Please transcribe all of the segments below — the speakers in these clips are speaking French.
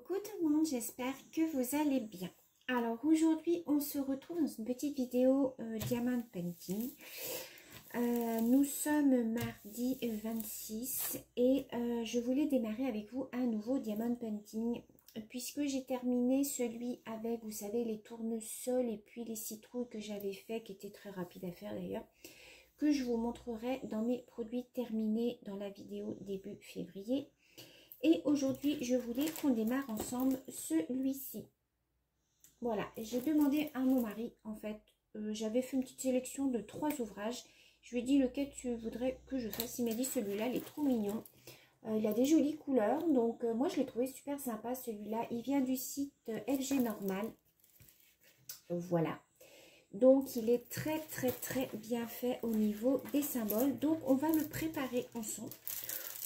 Coucou tout le monde, j'espère que vous allez bien. Alors aujourd'hui on se retrouve dans une petite vidéo Diamond Painting. Nous sommes mardi 26 et je voulais démarrer avec vous un nouveau Diamond Painting puisque j'ai terminé celui avec, vous savez, les tournesols et puis les citrouilles que j'avais fait, qui étaient très rapides à faire d'ailleurs, que je vous montrerai dans mes produits terminés dans la vidéo début février. Et aujourd'hui, je voulais qu'on démarre ensemble celui-ci. Voilà, j'ai demandé à mon mari, en fait, j'avais fait une petite sélection de 3 ouvrages. Je lui ai dit lequel tu voudrais que je fasse. Il m'a dit celui-là, il est trop mignon. Il a des jolies couleurs, donc moi je l'ai trouvé super sympa celui-là. Il vient du site FG Normal. Voilà. Donc il est très bien fait au niveau des symboles. Donc on va le préparer ensemble.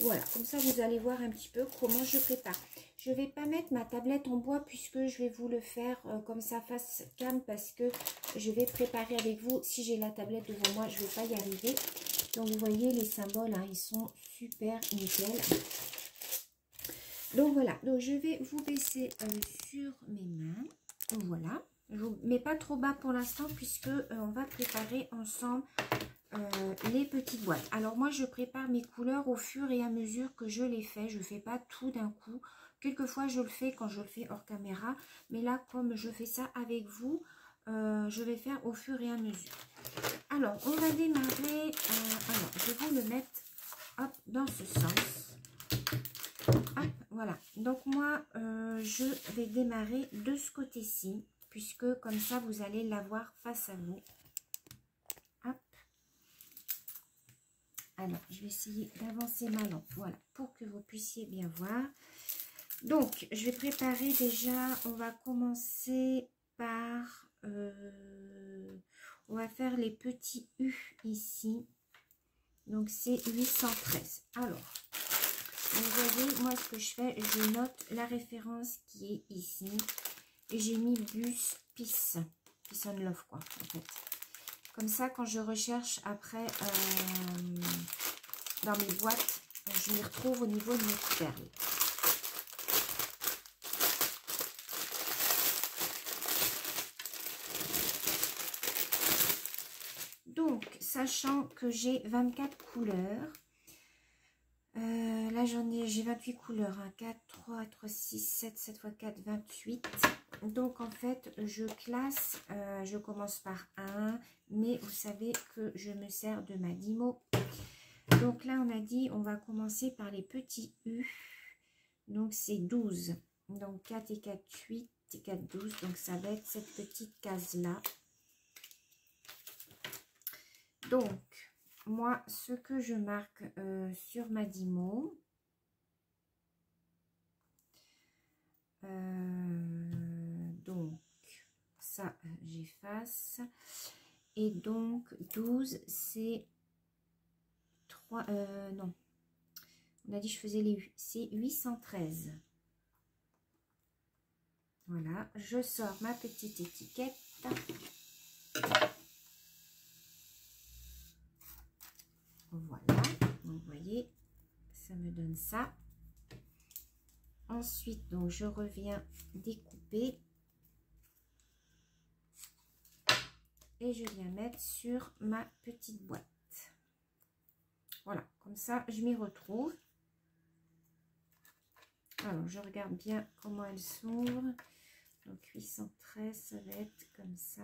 Voilà, comme ça vous allez voir un petit peu comment je prépare. Je ne vais pas mettre ma tablette en bois puisque je vais vous le faire comme ça face cam parce que je vais préparer avec vous. Si j'ai la tablette devant moi, je ne vais pas y arriver. Donc vous voyez les symboles, hein, ils sont super nickel. Donc voilà, donc je vais vous baisser sur mes mains. Voilà, je ne vous mets pas trop bas pour l'instant puisque on va préparer ensemble les petites boîtes. Alors moi je prépare mes couleurs au fur et à mesure que je les fais. Je ne fais pas tout d'un coup. Quelquefois je le fais quand je le fais hors caméra, mais là comme je fais ça avec vous, je vais faire au fur et à mesure. Alors on va démarrer, alors je vais vous le mettre hop dans ce sens. Hop, voilà, donc moi je vais démarrer de ce côté-ci puisque comme ça vous allez l'avoir face à vous. Alors, je vais essayer d'avancer ma lampe, voilà, pour que vous puissiez bien voir. Donc, je vais préparer déjà, on va commencer par, on va faire les petits U ici. Donc, c'est 813. Alors, vous voyez, moi, ce que je fais, je note la référence qui est ici. Et j'ai mis bus, peace and love, quoi, en fait. Comme ça, quand je recherche après dans mes boîtes, je m'y retrouve au niveau de mes perles. Donc, sachant que j'ai 24 couleurs, là j'ai 28 couleurs, hein, 4, 3, 3, 6, 7, 7 x 4, 28. Donc en fait, je classe, je commence par 1, mais vous savez que je me sers de ma Dymo. Donc là, on a dit, on va commencer par les petits U. Donc c'est 12. Donc 4 et 4, 8 et 4, 12. Donc ça va être cette petite case-là. Donc, moi, ce que je marque sur ma Dymo, donc ça j'efface, et donc 12 c'est 3, non, on a dit je faisais les U, c'est 813. Voilà, je sors ma petite étiquette. Voilà, donc vous voyez, ça me donne ça. Ensuite, donc je reviens découper et je viens mettre sur ma petite boîte. Voilà, comme ça je m'y retrouve. Alors je regarde bien comment elle s'ouvre. Donc 813, ça va être comme ça.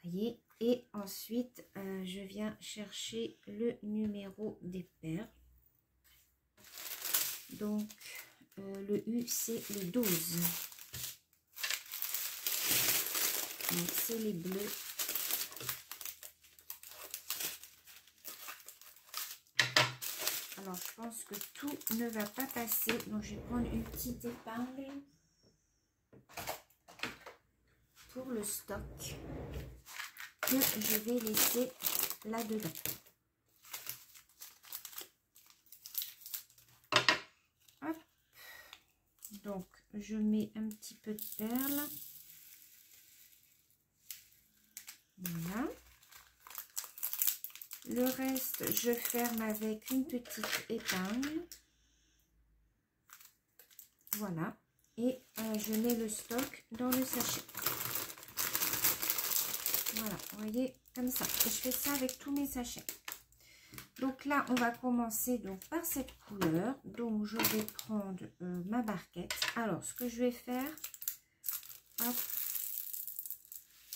Vous voyez, et ensuite je viens chercher le numéro des perles. Donc le U c'est le 12. Donc c'est les bleus. Alors je pense que tout ne va pas passer. Donc je vais prendre une petite épingle pour le stock que je vais laisser là-dedans. Hop. Donc je mets un petit peu de perles. Voilà. Le reste, je ferme avec une petite épingle. Voilà. Et je mets le stock dans le sachet. Voilà, vous voyez, comme ça. Et je fais ça avec tous mes sachets. Donc là, on va commencer donc par cette couleur. Donc, je vais prendre ma barquette. Alors, ce que je vais faire, hop,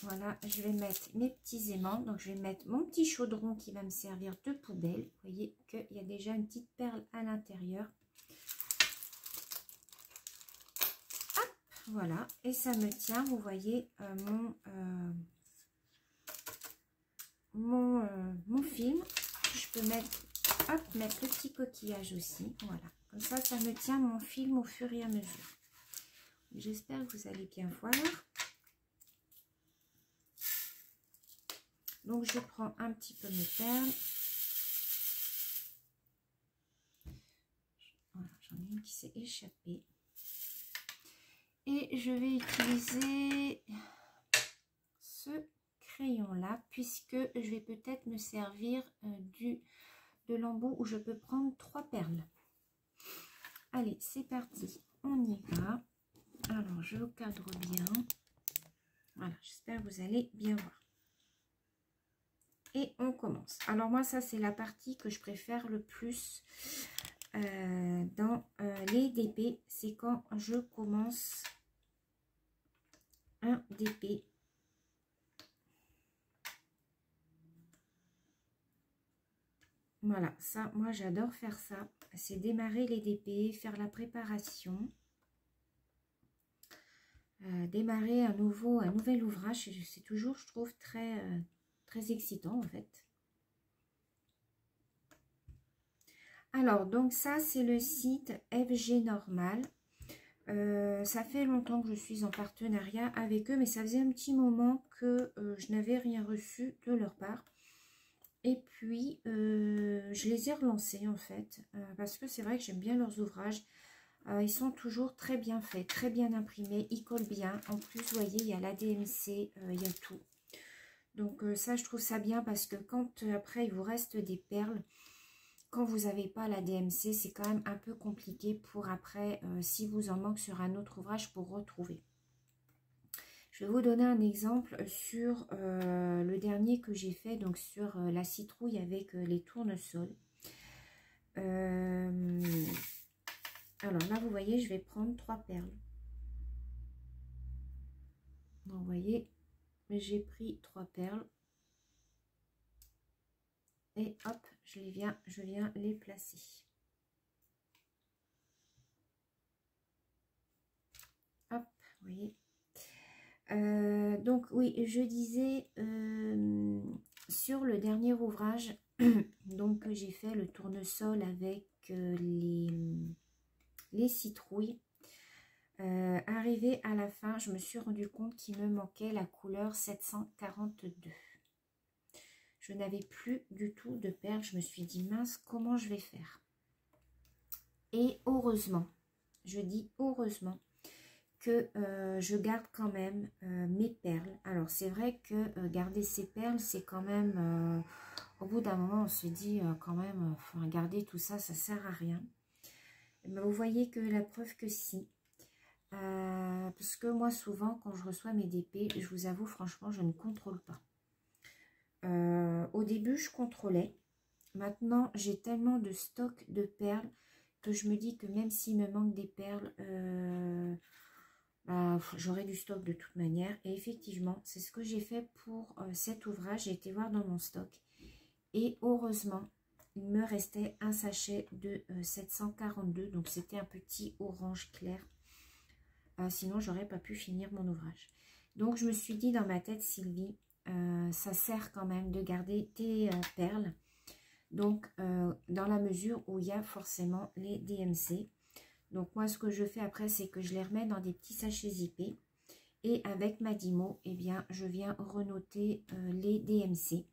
voilà, je vais mettre mes petits aimants. Donc, je vais mettre mon petit chaudron qui va me servir de poubelle. Vous voyez qu'il y a déjà une petite perle à l'intérieur. Hop, voilà. Et ça me tient, vous voyez, mon film. Je peux mettre, hop, mettre le petit coquillage aussi. Voilà. Comme ça, ça me tient mon film au fur et à mesure. J'espère que vous allez bien voir. Donc, je prends un petit peu mes perles. Voilà, j'en ai une qui s'est échappée. Et je vais utiliser ce crayon-là, puisque je vais peut-être me servir de l'embout où je peux prendre 3 perles. Allez, c'est parti. On y va. Alors, je cadre bien. Voilà, j'espère que vous allez bien voir. Et on commence. Alors moi, ça c'est la partie que je préfère le plus dans les DP. C'est quand je commence un DP. Voilà, ça, moi j'adore faire ça. C'est démarrer les DP, faire la préparation. Démarrer un nouvel ouvrage. C'est toujours, je trouve, très excitant en fait. Alors, donc ça, c'est le site FG Normal. Ça fait longtemps que je suis en partenariat avec eux, mais ça faisait un petit moment que je n'avais rien reçu de leur part. Et puis, je les ai relancés en fait, parce que c'est vrai que j'aime bien leurs ouvrages. Ils sont toujours très bien faits, très bien imprimés, ils collent bien. En plus, vous voyez, il y a l'ADMC, il y a tout. Donc ça, je trouve ça bien parce que quand après, il vous reste des perles, quand vous n'avez pas la DMC, c'est quand même un peu compliqué pour après, si vous en manque sur un autre ouvrage, pour retrouver. Je vais vous donner un exemple sur le dernier que j'ai fait, donc sur la citrouille avec les tournesols. Alors là, vous voyez, je vais prendre 3 perles. Donc, vous voyez, j'ai pris 3 perles. Et hop, je viens les placer. Hop, vous voyez. Donc oui, je disais sur le dernier ouvrage, donc j'ai fait le tournesol avec les citrouilles. Arrivé à la fin, je me suis rendu compte qu'il me manquait la couleur 742. Je n'avais plus du tout de perles. Je me suis dit, mince, comment je vais faire? Et heureusement, je dis heureusement, que je garde quand même mes perles. Alors, c'est vrai que garder ces perles, c'est quand même... au bout d'un moment, on se dit quand même, faut garder tout ça, ça sert à rien. Mais vous voyez que la preuve que si. Parce que moi, souvent, quand je reçois mes DP, je vous avoue, franchement, je ne contrôle pas. Au début, je contrôlais. Maintenant, j'ai tellement de stock de perles que je me dis que même s'il me manque des perles, j'aurai du stock de toute manière. Et effectivement, c'est ce que j'ai fait pour cet ouvrage. J'ai été voir dans mon stock. Et heureusement, il me restait un sachet de 742. Donc, c'était un petit orange clair. Sinon, j'aurais pas pu finir mon ouvrage. Donc, je me suis dit dans ma tête, Sylvie, ça sert quand même de garder tes perles. Donc, dans la mesure où il y a forcément les DMC. Donc, moi, ce que je fais après, c'est que je les remets dans des petits sachets zippés. Et avec ma Dymo, eh bien, je viens renoter les DMC.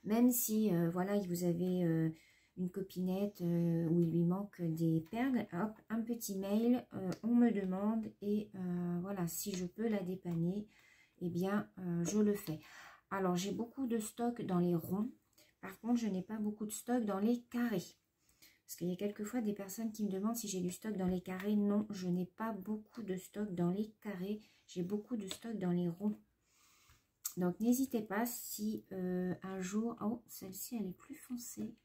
Même si, voilà, vous avez une copinette où il lui manque des perles, hop, un petit mail, on me demande. Et voilà, si je peux la dépanner, eh bien, je le fais. Alors, j'ai beaucoup de stock dans les ronds. Par contre, je n'ai pas beaucoup de stock dans les carrés. Parce qu'il y a quelquefois des personnes qui me demandent si j'ai du stock dans les carrés. Non, je n'ai pas beaucoup de stock dans les carrés. J'ai beaucoup de stock dans les ronds. Donc, n'hésitez pas si un jour... Oh, celle-ci, elle est plus foncée.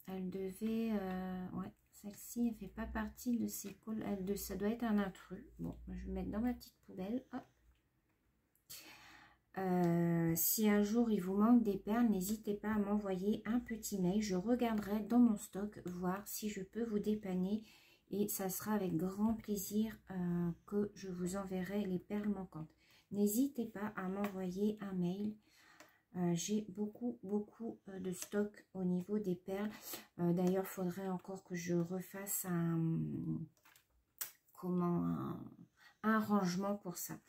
Elle devait... ouais, celle-ci, elle ne fait pas partie de ces cols. Ça doit être un intrus. Bon, je vais mettre dans ma petite poubelle. Hop. Si un jour il vous manque des perles, n'hésitez pas à m'envoyer un petit mail. Je regarderai dans mon stock, voir si je peux vous dépanner. Et ça sera avec grand plaisir que je vous enverrai les perles manquantes. N'hésitez pas à m'envoyer un mail. J'ai beaucoup de stock au niveau des perles. D'ailleurs, il faudrait encore que je refasse un rangement pour ça.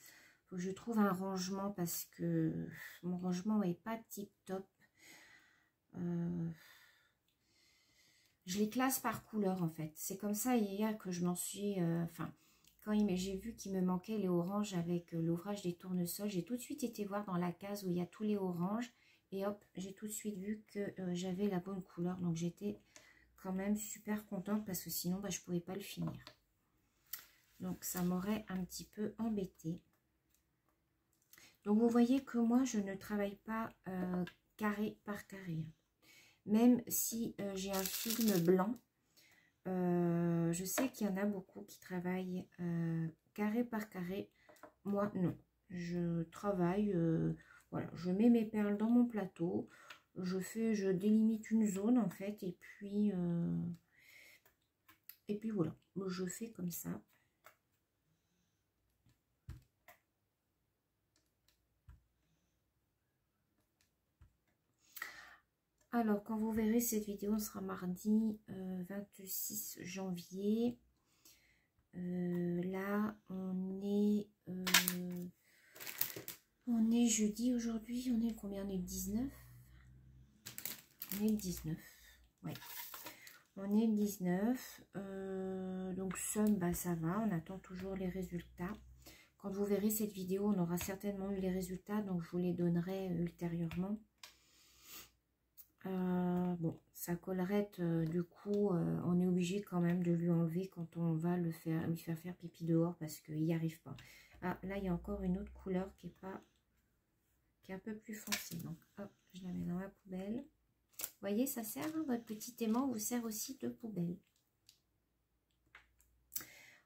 Faut que je trouve un rangement parce que mon rangement n'est pas tip top. Je les classe par couleur en fait. C'est comme ça hier que je m'en suis... quand j'ai vu qu'il me manquait les oranges avec l'ouvrage des tournesols, j'ai tout de suite été voir dans la case où il y a tous les oranges. Et hop, j'ai tout de suite vu que j'avais la bonne couleur. Donc j'étais quand même super contente parce que sinon je ne pouvais pas le finir. Donc ça m'aurait un petit peu embêtée. Donc vous voyez que moi je ne travaille pas carré par carré. Même si j'ai un film blanc, je sais qu'il y en a beaucoup qui travaillent carré par carré. Moi non, je travaille, voilà, je mets mes perles dans mon plateau, je délimite une zone en fait et puis voilà, je fais comme ça. Alors, quand vous verrez cette vidéo, on sera mardi 26 janvier. Là, on est jeudi aujourd'hui. On est combien? On est le 19. On est le 19. Ouais. On est le 19. Donc, somme, ça va. On attend toujours les résultats. Quand vous verrez cette vidéo, on aura certainement eu les résultats. Donc, je vous les donnerai ultérieurement. Bon, sa collerette, du coup, on est obligé quand même de lui enlever quand on va lui faire pipi dehors parce qu'il n'y arrive pas. Ah, là, il y a encore une autre couleur qui est un peu plus foncée. Donc, hop, je la mets dans ma poubelle. Vous voyez, ça sert, hein, votre petit aimant vous sert aussi de poubelle.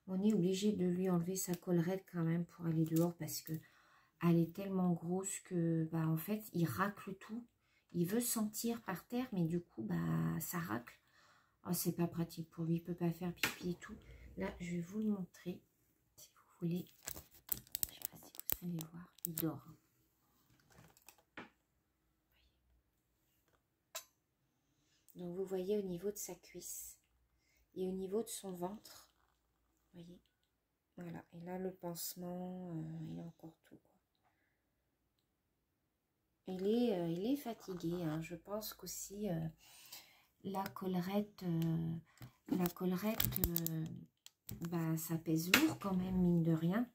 On est obligé de lui enlever sa collerette quand même pour aller dehors parce que elle est tellement grosse que, en fait, il racle tout. Il veut sentir par terre, mais du coup, ça racle. Oh, c'est pas pratique pour lui. Il peut pas faire pipi et tout. Là, je vais vous le montrer, si vous voulez. Je sais pas si vous allez voir. Il dort. Donc, vous voyez au niveau de sa cuisse et au niveau de son ventre. Vous voyez. Voilà. Et là, le pansement, il a encore tout, quoi. Il est fatigué, hein. Je pense qu'aussi la collerette, ça pèse lourd quand même, mine de rien.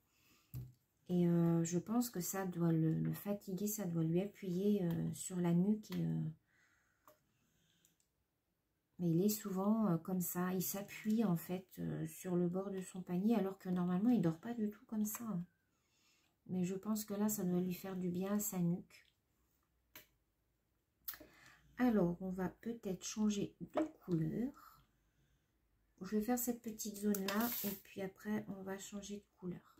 Et je pense que ça doit le fatiguer, ça doit lui appuyer sur la nuque. Mais il est souvent comme ça, il s'appuie en fait sur le bord de son panier, alors que normalement il ne dort pas du tout comme ça, hein. Mais je pense que là, ça doit lui faire du bien à sa nuque. Alors, on va peut-être changer de couleur. Je vais faire cette petite zone-là et puis après, on va changer de couleur.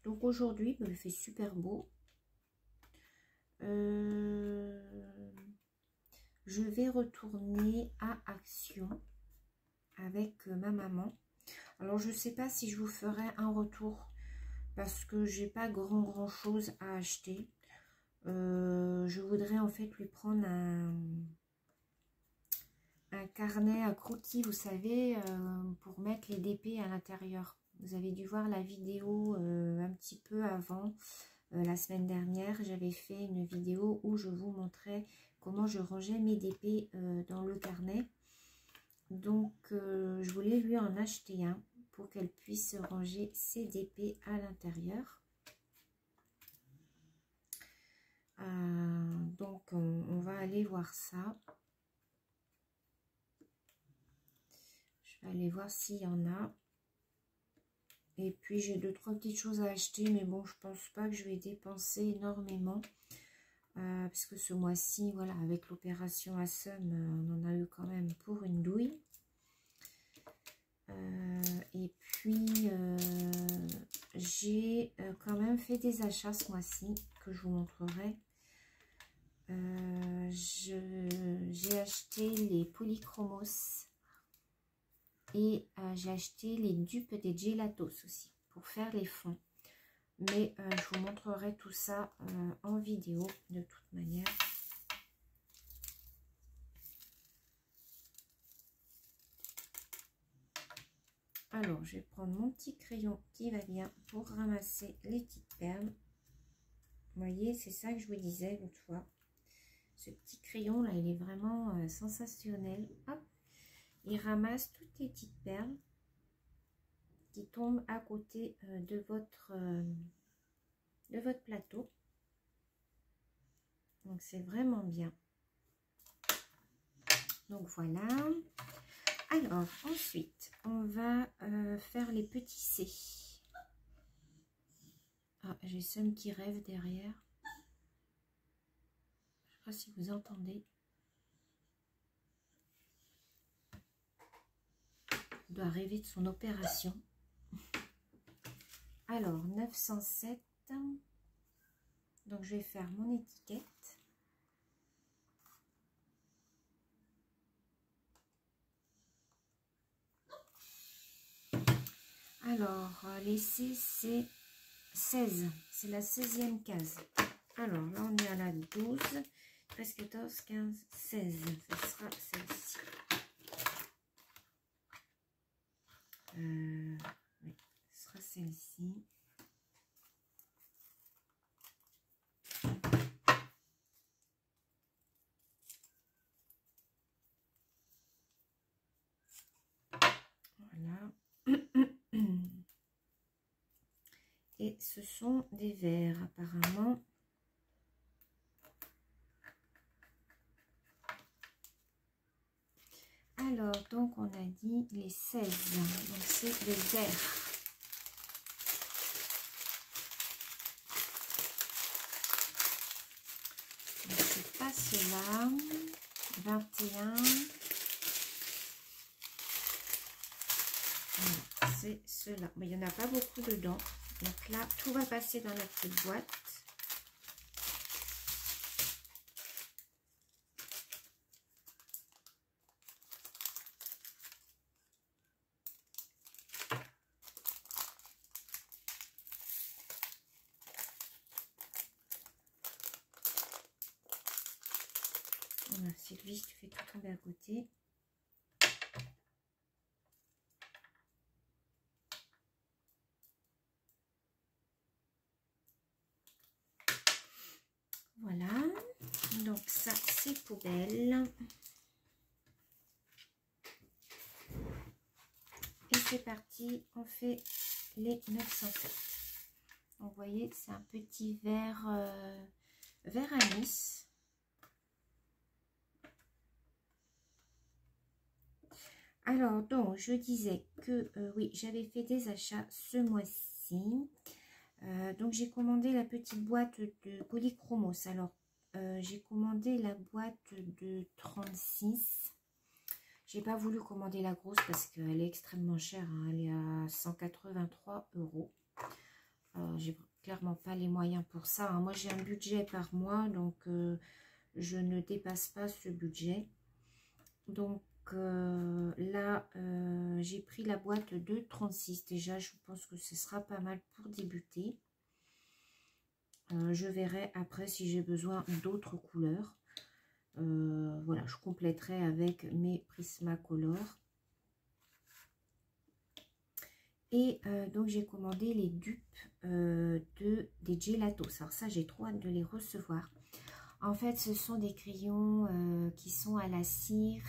Donc, aujourd'hui, il fait super beau. Je vais retourner à Action avec ma maman. Alors, je ne sais pas si je vous ferai un retour parce que j'ai pas grand chose à acheter. Je voudrais en fait lui prendre un carnet à croquis, vous savez, pour mettre les DP à l'intérieur. Vous avez dû voir la vidéo un petit peu avant, la semaine dernière. J'avais fait une vidéo où je vous montrais comment je rangeais mes DP dans le carnet. Donc, je voulais lui en acheter un pour qu'elle puisse ranger ses DP à l'intérieur. Donc, on va aller voir ça. Je vais aller voir s'il y en a. Et puis, j'ai 2-3 petites choses à acheter. Mais bon, je pense pas que je vais dépenser énormément. Parce que ce mois-ci, voilà, avec l'opération Assem, on en a eu quand même pour une douille. Et puis, j'ai quand même fait des achats ce mois-ci que je vous montrerai. J'ai acheté les polychromos et j'ai acheté les dupes des gelatos aussi pour faire les fonds. Mais je vous montrerai tout ça en vidéo de toute manière. Alors, je vais prendre mon petit crayon qui va bien pour ramasser les petites perles. Vous voyez, c'est ça que je vous disais l'autre fois. Ce petit crayon là, il est vraiment sensationnel. Hop, il ramasse toutes les petites perles qui tombent à côté de votre plateau. Donc c'est vraiment bien. Donc voilà. Alors ensuite, on va faire les petits C. Ah, j'ai Sam qui rêve derrière. Je sais pas si vous entendez. Il doit rêver de son opération. Alors 907. Donc je vais faire mon étiquette. Alors les C c'est 16. C'est la 16e case. Alors là on est à la 12, 13, 14, 15, 16. Ce sera celle-ci. Oui, ce sera celle-ci. Voilà. Et ce sont des verres apparemment. Alors, donc on a dit les 16. Donc c'est le vert. C'est pas cela. 21. C'est cela. Mais il n'y en a pas beaucoup dedans. Donc là, tout va passer dans la petite boîte. Voilà, Sylvie, tu fais tout tomber à côté. Voilà, donc ça c'est poubelle. Et c'est parti, on fait les 907. Donc vous voyez, c'est un petit verre, verre anis. Alors, donc, je disais que oui, j'avais fait des achats ce mois-ci. Donc, j'ai commandé la petite boîte de polychromos. Alors, j'ai commandé la boîte de 36. J'ai pas voulu commander la grosse parce qu'elle est extrêmement chère. Hein. Elle est à 183 €. J'ai clairement pas les moyens pour ça. Hein. Moi, j'ai un budget par mois, donc je ne dépasse pas ce budget. Donc, là, j'ai pris la boîte de 36. Déjà, je pense que ce sera pas mal pour débuter. Je verrai après si j'ai besoin d'autres couleurs. Voilà, je compléterai avec mes Prismacolor. Et donc, j'ai commandé les dupes des gelatos. Alors ça, j'ai trop hâte de les recevoir. En fait, ce sont des crayons qui sont à la cire.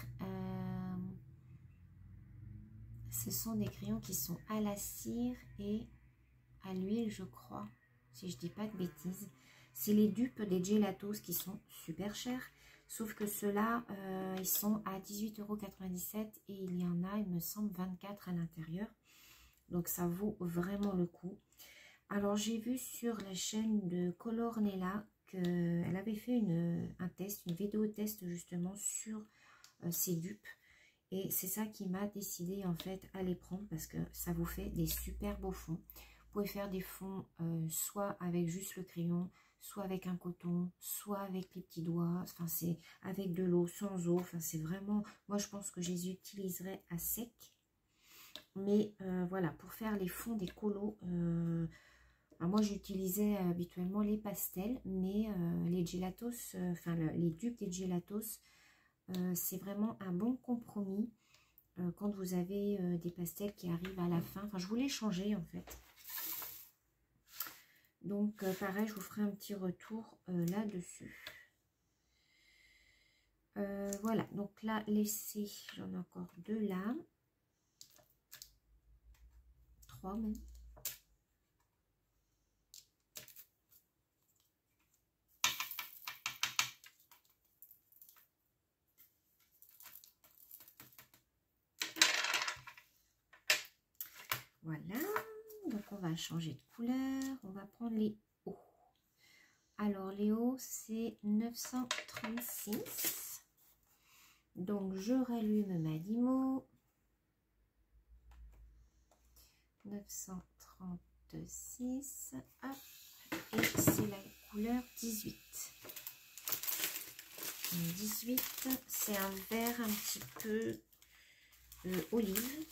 Ce sont des crayons qui sont à la cire et à l'huile, je crois, si je dis pas de bêtises. C'est les dupes des gelatos qui sont super chers. Sauf que ceux-là, ils sont à 18,97 € et il y en a, il me semble, 24 à l'intérieur. Donc ça vaut vraiment le coup. Alors j'ai vu sur la chaîne de Colornella qu'elle avait fait un test, une vidéo test justement sur ces dupes. Et c'est ça qui m'a décidé en fait à les prendre parce que ça vous fait des super beaux fonds. Vous pouvez faire des fonds soit avec juste le crayon, soit avec un coton, soit avec les petits doigts. Enfin c'est avec de l'eau, sans eau. Enfin c'est vraiment, moi je pense que je les utiliserai à sec. Mais voilà, pour faire les fonds des colos, moi j'utilisais habituellement les pastels, mais les gelatos, les dupes des gelatos, c'est vraiment un bon compromis quand vous avez des pastels qui arrivent à la fin. Enfin, je voulais changer en fait. Donc, pareil, je vous ferai un petit retour là-dessus. Voilà, donc là, laissez, j'en ai encore 2 là. 3 même. Voilà, donc on va changer de couleur, on va prendre les hauts. Alors les hauts c'est 936, donc je rallume ma limo. 936, hop, et c'est la couleur 18. 18, c'est un vert un petit peu olive.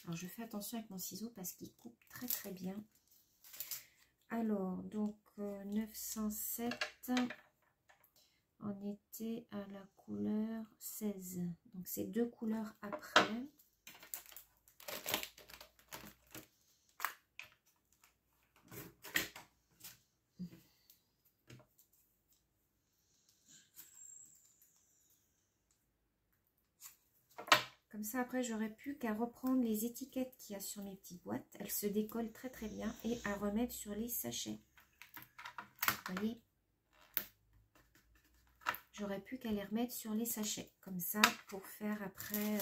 Alors, je fais attention avec mon ciseau parce qu'il coupe très très bien. Alors, donc 907, on était à la couleur 16. Donc, c'est 2 couleurs après. Comme ça, après, j'aurais plus qu'à reprendre les étiquettes qu'il y a sur mes petites boîtes. Elles se décollent très très bien et à remettre sur les sachets. Vous voyez? J'aurais plus qu'à les remettre sur les sachets. Comme ça, pour faire après,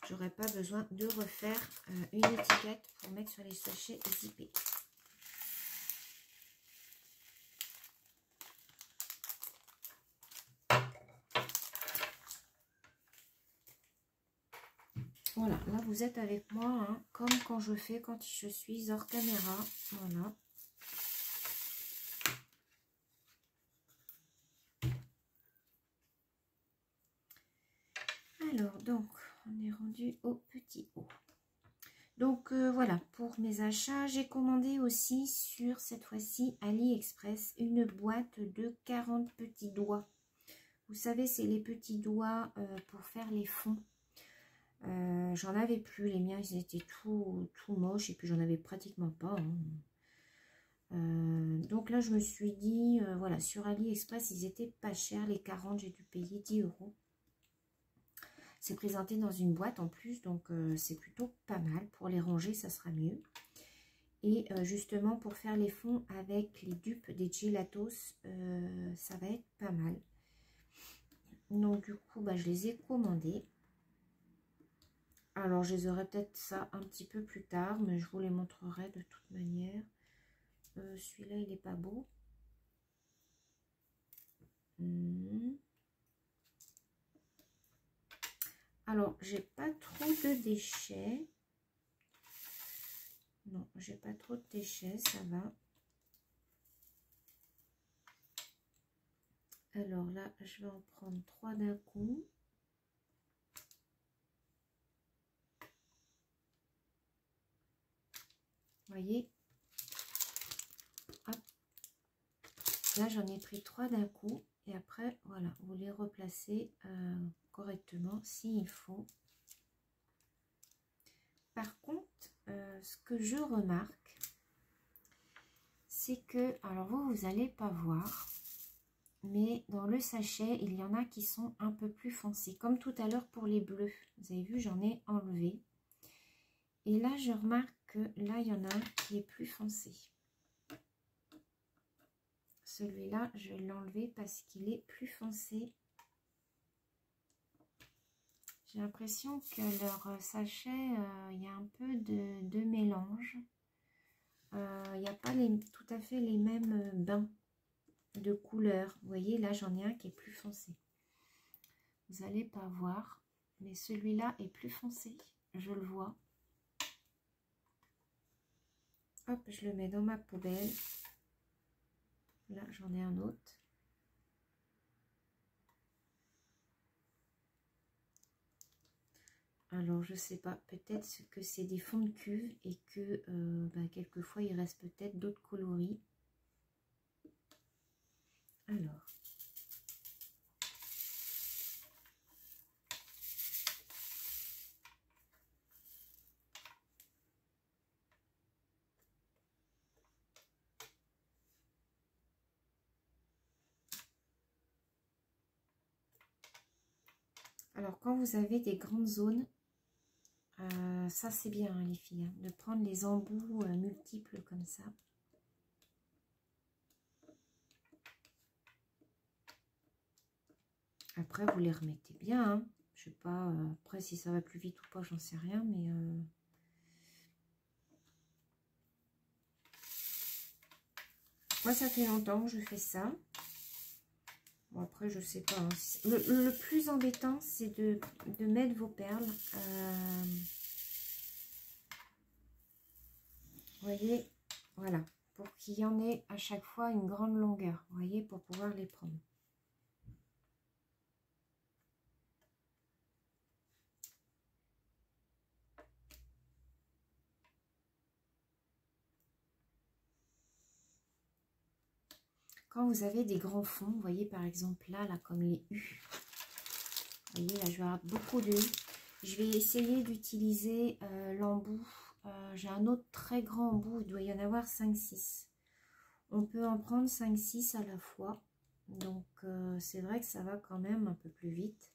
j'aurais pas besoin de refaire une étiquette pour mettre sur les sachets zippés. Voilà, là vous êtes avec moi, hein, comme quand je fais quand je suis hors caméra. Voilà. Alors, donc, on est rendu au petit haut. Donc, voilà, pour mes achats, j'ai commandé aussi sur, cette fois-ci, AliExpress, une boîte de 40 petits doigts. Vous savez, c'est les petits doigts pour faire les fonds. J'en avais plus, les miens ils étaient tout moches et puis j'en avais pratiquement pas, hein. Donc là je me suis dit, voilà, sur AliExpress ils étaient pas chers, les 40 j'ai dû payer 10 €. C'est présenté dans une boîte en plus, donc c'est plutôt pas mal. Pour les ranger ça sera mieux. Et justement pour faire les fonds avec les dupes des gelatos, ça va être pas mal. Donc du coup bah, je les ai commandés. Alors, je les aurai peut-être ça un petit peu plus tard, mais je vous les montrerai de toute manière. Celui-là, il n'est pas beau. Alors, j'ai pas trop de déchets. Non, j'ai pas trop de déchets, ça va. Alors là, je vais en prendre 3 d'un coup. Vous voyez? Hop. Là, j'en ai pris 3 d'un coup. Et après, voilà, vous les replacez correctement s'il faut. Par contre, ce que je remarque, c'est que, alors vous n'allez pas voir, mais dans le sachet, il y en a qui sont un peu plus foncés. Comme tout à l'heure pour les bleus. Vous avez vu, j'en ai enlevé. Et là, je remarque que là, il y en a un qui est plus foncé. Celui-là, je vais l'enlever parce qu'il est plus foncé. J'ai l'impression que leur sachet, il y a un peu de mélange. Il n'y a pas tout à fait les mêmes bains de couleurs. Vous voyez, là, j'en ai un qui est plus foncé. Vous n'allez pas voir, mais celui-là est plus foncé. Je le vois. Hop, je le mets dans ma poubelle. Là, j'en ai un autre. Alors, je sais pas, peut-être que c'est des fonds de cuve et que quelquefois, il reste peut-être d'autres coloris. Alors, quand vous avez des grandes zones, ça c'est bien hein, les filles, hein, de prendre les embouts multiples comme ça. Après, vous les remettez bien. Hein. Je sais pas, après si ça va plus vite ou pas, j'en sais rien, mais... Moi, ça fait longtemps que je fais ça. Bon, après, je sais pas. Hein. Le plus embêtant, c'est de mettre vos perles. Vous voyez, voilà. Pour qu'il y en ait à chaque fois une grande longueur. Vous voyez, pour pouvoir les prendre. Quand vous avez des grands fonds, vous voyez par exemple là comme les U. Vous voyez, là, je vais avoir beaucoup de U. Je vais essayer d'utiliser l'embout. J'ai un autre très grand embout, il doit y en avoir 5-6. On peut en prendre 5-6 à la fois. Donc, c'est vrai que ça va quand même un peu plus vite.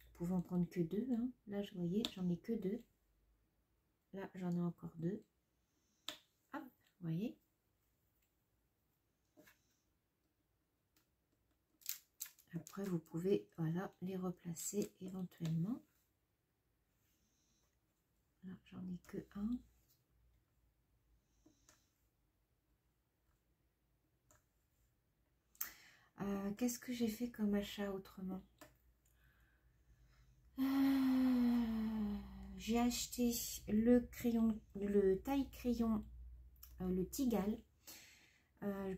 Vous pouvez en prendre que 2. Hein. Là, je voyais, j'en ai que 2. Là, j'en ai encore 2. Hop, vous voyez. Après, vous pouvez voilà, les replacer éventuellement. Là, j'en ai que 1. Qu'est-ce que j'ai fait comme achat autrement? J'ai acheté le crayon, le taille crayon, le Tigal.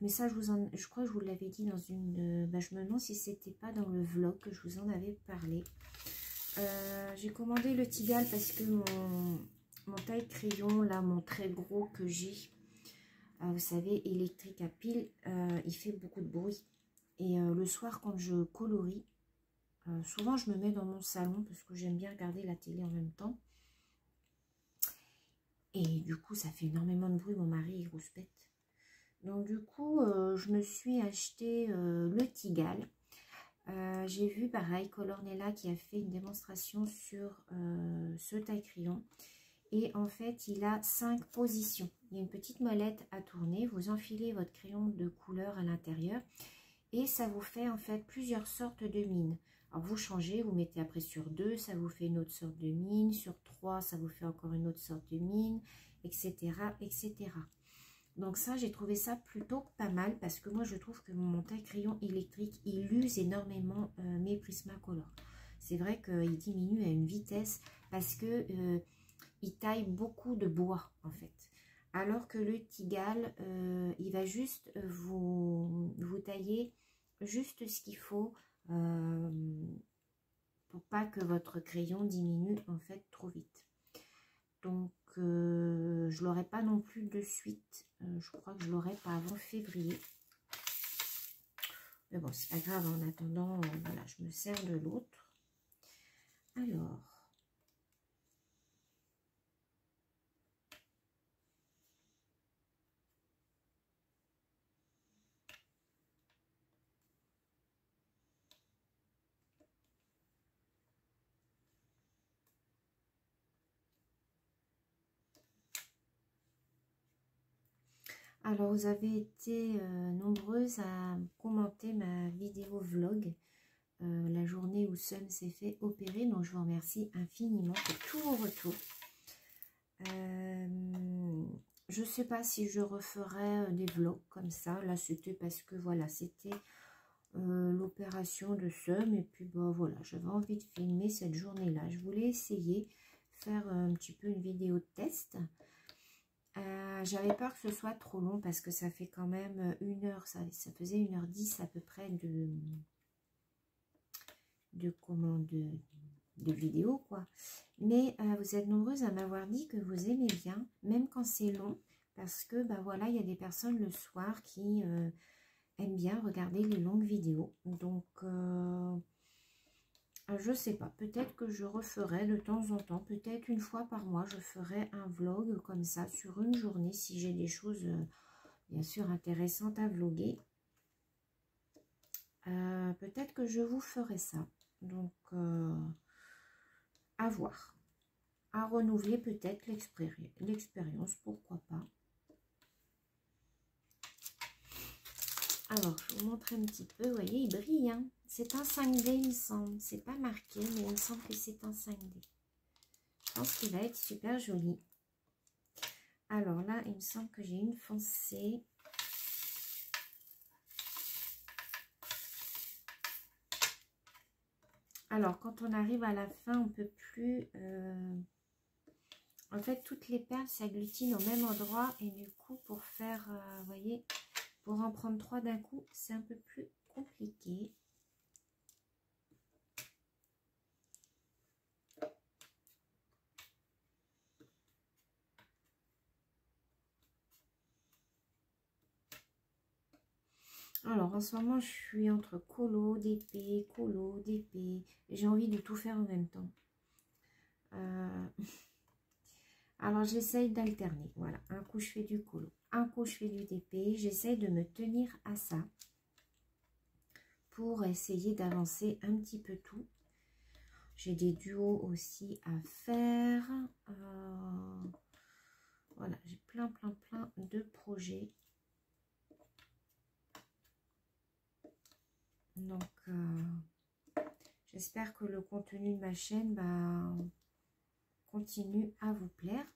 Mais ça, je crois que je vous l'avais dit dans une... je me demande si c'était pas dans le vlog que je vous en avais parlé. J'ai commandé le Tigal parce que mon taille crayon, là, mon très gros que j'ai, vous savez, électrique à pile, il fait beaucoup de bruit. Et le soir, quand je colorie, souvent je me mets dans mon salon parce que j'aime bien regarder la télé en même temps. Et du coup, ça fait énormément de bruit, mon mari il rouspète. Donc du coup, je me suis acheté le Tigal. J'ai vu pareil Colornella qui a fait une démonstration sur ce taille crayon. Et en fait, il a 5 positions. Il y a une petite molette à tourner. Vous enfilez votre crayon de couleur à l'intérieur. Et ça vous fait en fait plusieurs sortes de mines. Alors vous changez, vous mettez après sur 2, ça vous fait une autre sorte de mine. Sur 3, ça vous fait encore une autre sorte de mine, etc. etc. Donc ça, j'ai trouvé ça plutôt pas mal parce que moi, je trouve que mon taille crayon électrique, il use énormément mes Prismacolor. C'est vrai qu'il diminue à une vitesse parce que il taille beaucoup de bois en fait. Alors que le Tigal, il va juste vous tailler juste ce qu'il faut pour pas que votre crayon diminue en fait trop vite. Donc je l'aurai pas non plus de suite. Je crois que je l'aurai pas avant février. Mais bon, c'est pas grave, en attendant, voilà, je me sers de l'autre. Alors, vous avez été nombreuses à commenter ma vidéo vlog, la journée où Sun s'est fait opérer. Donc, je vous remercie infiniment pour tous vos retours. Je ne sais pas si je referai des vlogs comme ça. Là, c'était parce que, voilà, c'était l'opération de Sun. Et puis, bon, voilà, j'avais envie de filmer cette journée-là. Je voulais essayer, faire un petit peu une vidéo de test. J'avais peur que ce soit trop long parce que ça fait quand même 1 heure, ça faisait 1h10 à peu près de vidéo, quoi. Mais vous êtes nombreuses à m'avoir dit que vous aimez bien, même quand c'est long, parce que bah voilà, il y a des personnes le soir qui aiment bien regarder les longues vidéos. Donc je sais pas, peut-être que je referai de temps en temps, peut-être 1 fois par mois, je ferai un vlog comme ça sur une journée si j'ai des choses bien sûr intéressantes à vlogger. Peut-être que je vous ferai ça. Donc à voir, à renouveler peut-être l'expérience, pourquoi pas. Alors, je vous montre un petit peu. Vous voyez, il brille. Hein, c'est un 5D, il me semble. C'est pas marqué, mais il me semble que c'est un 5D. Je pense qu'il va être super joli. Alors là, il me semble que j'ai une foncée. Alors, quand on arrive à la fin, on ne peut plus... En fait, toutes les perles s'agglutinent au même endroit. Et du coup, pour faire, vous voyez, pour en prendre 3 d'un coup, c'est un peu plus compliqué. Alors, en ce moment, je suis entre colo, d'épée, colo, d'épée. J'ai envie de tout faire en même temps. Alors, j'essaye d'alterner. Voilà, un coup, je fais du colo. Un coup, je fais du DP. J'essaye de me tenir à ça pour essayer d'avancer un petit peu tout. J'ai des duos aussi à faire. Voilà, j'ai plein de projets. Donc, j'espère que le contenu de ma chaîne continue à vous plaire.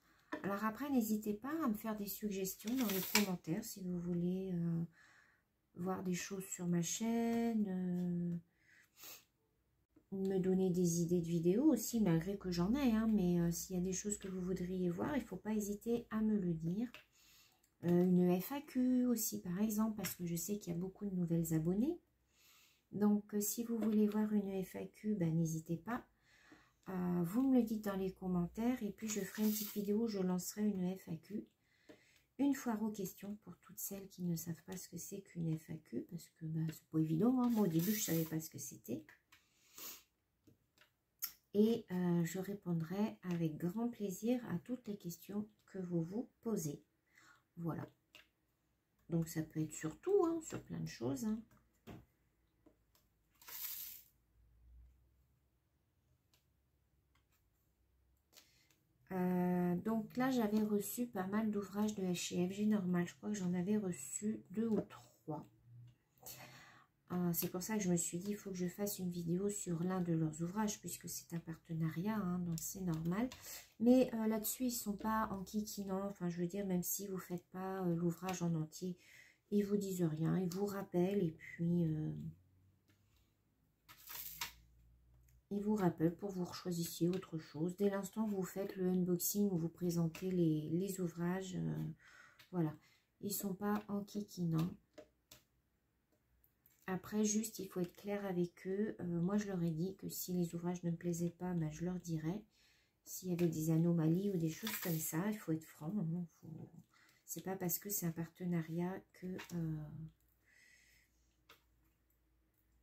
Alors après, n'hésitez pas à me faire des suggestions dans les commentaires si vous voulez voir des choses sur ma chaîne, me donner des idées de vidéos aussi, malgré que j'en ai, hein, mais s'il y a des choses que vous voudriez voir, il ne faut pas hésiter à me le dire. Une FAQ aussi, par exemple, parce que je sais qu'il y a beaucoup de nouvelles abonnées. Donc, si vous voulez voir une FAQ, ben, n'hésitez pas. Vous me le dites dans les commentaires et puis je ferai une petite vidéo où je lancerai une FAQ. Une foire aux questions pour toutes celles qui ne savent pas ce que c'est qu'une FAQ, parce que ben, c'est pas évident, hein. Moi au début je ne savais pas ce que c'était. Et je répondrai avec grand plaisir à toutes les questions que vous vous posez. Voilà. Donc ça peut être sur tout, hein, sur plein de choses. Hein. Donc là, j'avais reçu pas mal d'ouvrages de chez FG Normal. Je crois que j'en avais reçu 2 ou 3. C'est pour ça que je me suis dit, il faut que je fasse une vidéo sur l'un de leurs ouvrages, puisque c'est un partenariat, hein, donc c'est normal. Mais là-dessus, ils ne sont pas enquiquinants. Enfin, je veux dire, même si vous ne faites pas l'ouvrage en entier, ils ne vous disent rien. Ils vous rappellent et puis... il vous rappelle pour vous choisissiez autre chose. Dès l'instant où vous faites le unboxing, où vous présentez les ouvrages, voilà. Ils ne sont pas enquiquinants. Après, juste, il faut être clair avec eux. Moi, je leur ai dit que si les ouvrages ne me plaisaient pas, ben, je leur dirais. S'il y avait des anomalies ou des choses comme ça, il faut être franc. Hein, c'est pas parce que c'est un partenariat que...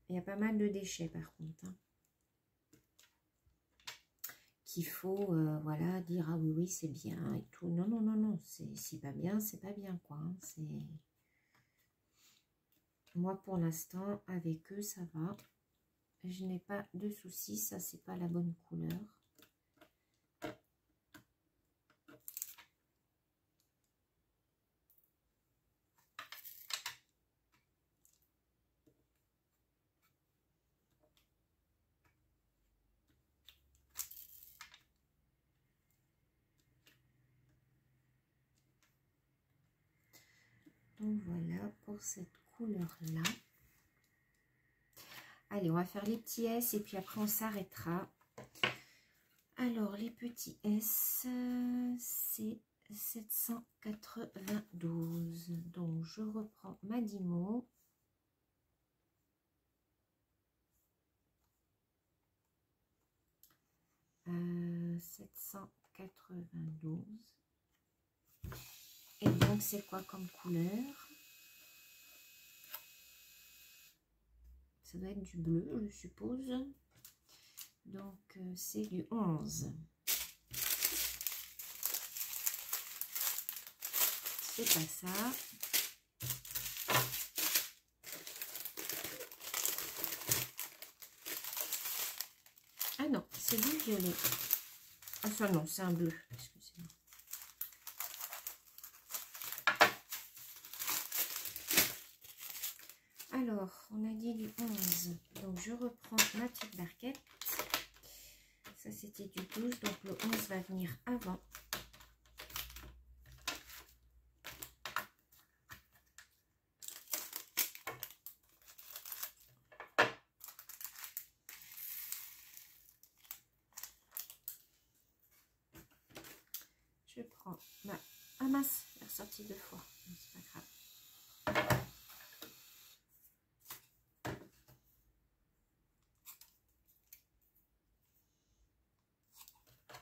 Il y a pas mal de déchets par contre. Hein. Qu'il faut, voilà, dire, ah oui, oui, c'est bien et tout. Non, non, non, non, c'est pas bien, c'est pas bien, quoi. Hein. Moi, pour l'instant, avec eux, ça va. Je n'ai pas de soucis, ça, c'est pas la bonne couleur. Donc voilà pour cette couleur-là. Allez, on va faire les petits S et puis après on s'arrêtera. Alors, les petits S, c'est 792. Donc, je reprends ma Dimo. Euh, 792. Et donc, c'est quoi comme couleur? Ça doit être du bleu, je suppose. Donc, c'est du 11. C'est pas ça. Ah non, c'est du violet. Ah ça non, c'est un bleu. Excusez-moi. Alors, on a dit du 11. Donc, je reprends ma petite barquette. Ça, c'était du 12. Donc, le 11 va venir avant. Je prends ma... Ah mince, elle est ressortie 2 fois. C'est pas grave.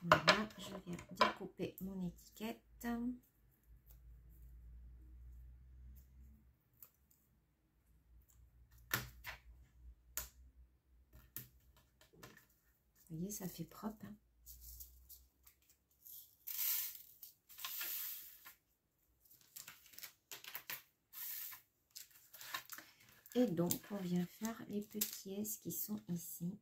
Voilà, je viens découper mon étiquette. Vous voyez, ça fait propre. Hein. Et donc, on vient faire les petits S qui sont ici.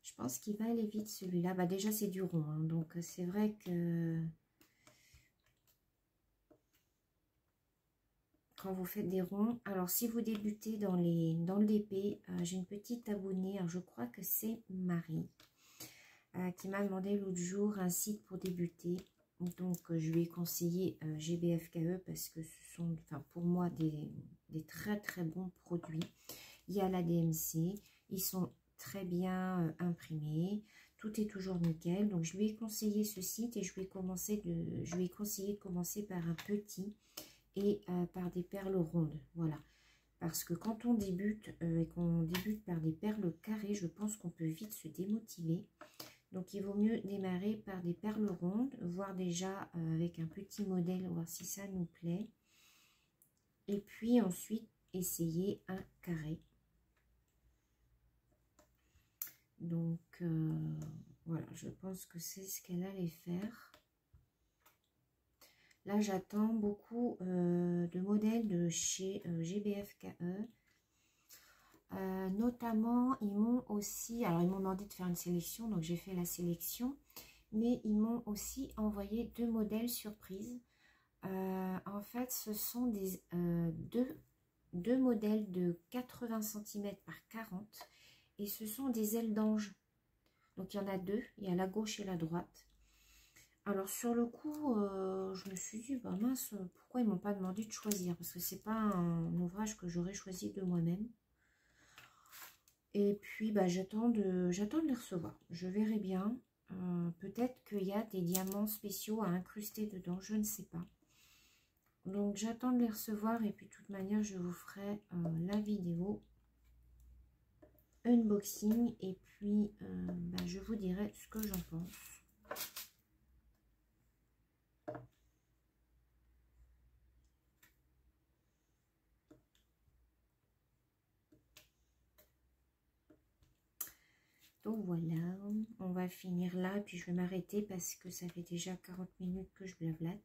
Je pense qu'il va aller vite celui-là. Bah, déjà, c'est du rond. Hein, donc, c'est vrai que quand vous faites des ronds, alors si vous débutez dans le DP, j'ai une petite abonnée, alors je crois que c'est Marie, qui m'a demandé l'autre jour un site pour débuter. Donc, je lui ai conseillé GBFKE parce que ce sont, enfin, pour moi, des très très bons produits. Il y a la DMC, ils sont très bien imprimés, tout est toujours nickel. Donc, je lui ai conseillé ce site et je lui ai conseillé de commencer par un petit et par des perles rondes. Voilà. Parce que quand on débute et qu'on débute par des perles carrées, je pense qu'on peut vite se démotiver. Donc, il vaut mieux démarrer par des perles rondes, voir déjà avec un petit modèle, voir si ça nous plaît. Et puis ensuite, essayer un carré. Donc, voilà, je pense que c'est ce qu'elle allait faire. Là, j'attends beaucoup de modèles de chez GBFKE. Notamment, ils m'ont aussi, alors ils m'ont demandé de faire une sélection, donc j'ai fait la sélection, mais ils m'ont aussi envoyé 2 modèles surprises. En fait, ce sont des deux modèles de 80 cm par 40 et ce sont des ailes d'ange. Donc, il y en a 2, il y a la gauche et la droite. Alors, sur le coup, je me suis dit, bah mince, pourquoi ils m'ont pas demandé de choisir? Parce que c'est pas un ouvrage que j'aurais choisi de moi-même. Et puis, bah, j'attends de les recevoir. Je verrai bien. Peut-être qu'il y a des diamants spéciaux à incruster dedans, je ne sais pas. Donc j'attends de les recevoir et puis de toute manière je vous ferai la vidéo unboxing et puis bah, je vous dirai ce que j'en pense. Donc voilà, on va finir là et puis je vais m'arrêter parce que ça fait déjà 40 minutes que je blablate.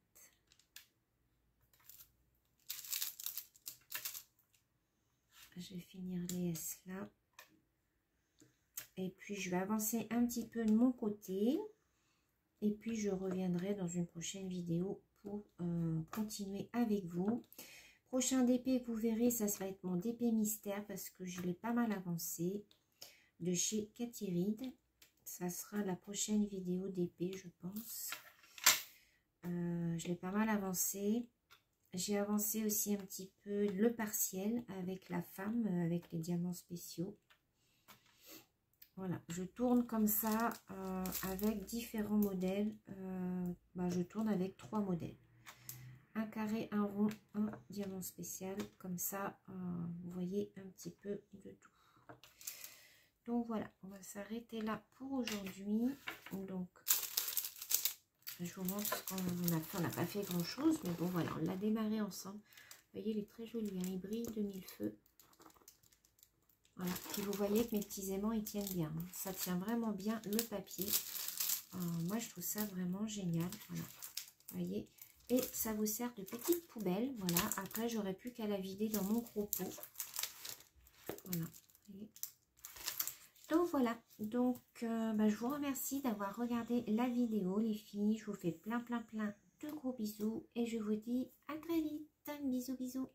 Je vais finir les S là. Et puis je vais avancer un petit peu de mon côté. Et puis je reviendrai dans une prochaine vidéo pour continuer avec vous. Prochain DP que vous verrez, ça va être mon DP mystère parce que je l'ai pas mal avancé. De chez Cathy Reed. Ça sera la prochaine vidéo d'épée, je pense. Je l'ai pas mal avancé. J'ai avancé aussi un petit peu le partiel avec la femme, avec les diamants spéciaux. Voilà, je tourne comme ça avec différents modèles. Je tourne avec 3 modèles. Un carré, un rond, un diamant spécial. Comme ça, vous voyez un petit peu de tout. Donc voilà, on va s'arrêter là pour aujourd'hui. Donc, je vous montre ce qu'on n'a pas fait grand chose, mais bon voilà, on l'a démarré ensemble. Vous voyez, il est très joli, hein, il brille de mille feux. Voilà, puis vous voyez que mes petits aimants, ils tiennent bien. Hein. Ça tient vraiment bien le papier. Moi, je trouve ça vraiment génial. Voilà, vous voyez. Et ça vous sert de petite poubelle. Voilà, après, j'aurais plus qu'à la vider dans mon gros pot. Voilà, vous voyez. Donc voilà, donc je vous remercie d'avoir regardé la vidéo les filles, je vous fais plein de gros bisous et je vous dis à très vite, bisous bisous.